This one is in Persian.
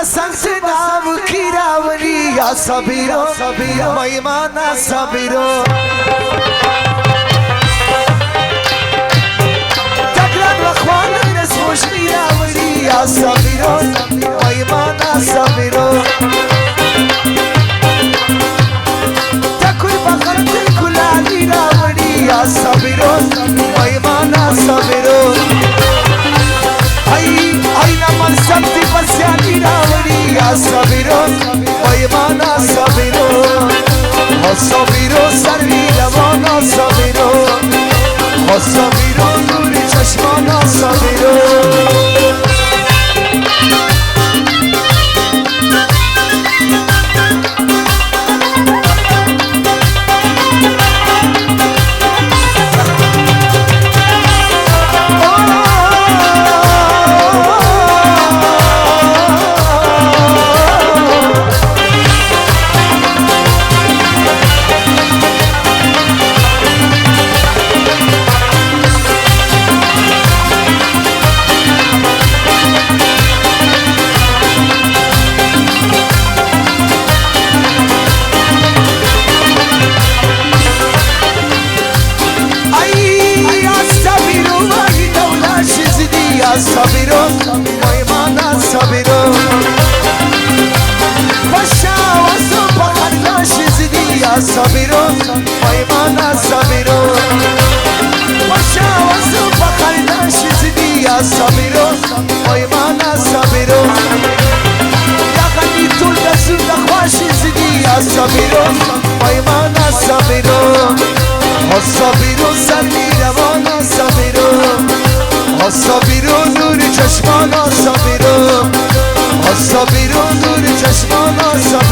سنگ کیراولی یا صبیرو میمانا صبیرو تکران رخوان رسموش میراولی یا صبیرو میمانا صبیرو تکوی بخر تکلالی راولی یا صبیرو میمانا صبیرو ای نمال سمتی پسیانی راولی یا صبیرو میمانا صبیرو صبیرو سروی لوانا صبیرو صبیرو نوری چشمانا صبیرو صبیرو میمانا صبیرو باشا واسو بخلاش زدی یا صبیرو میمانا صبیرو باشا واسو بخلاش زدی یا صبیرو میمانا صبیرو یا غنی طول دسو دخواش زدی یا صبیرو میمانا صبیرو صبیرو سری روانا صبیرو صبیرو نوری چشمانا صبیرو صبیرو نوری چشمانا صبیرو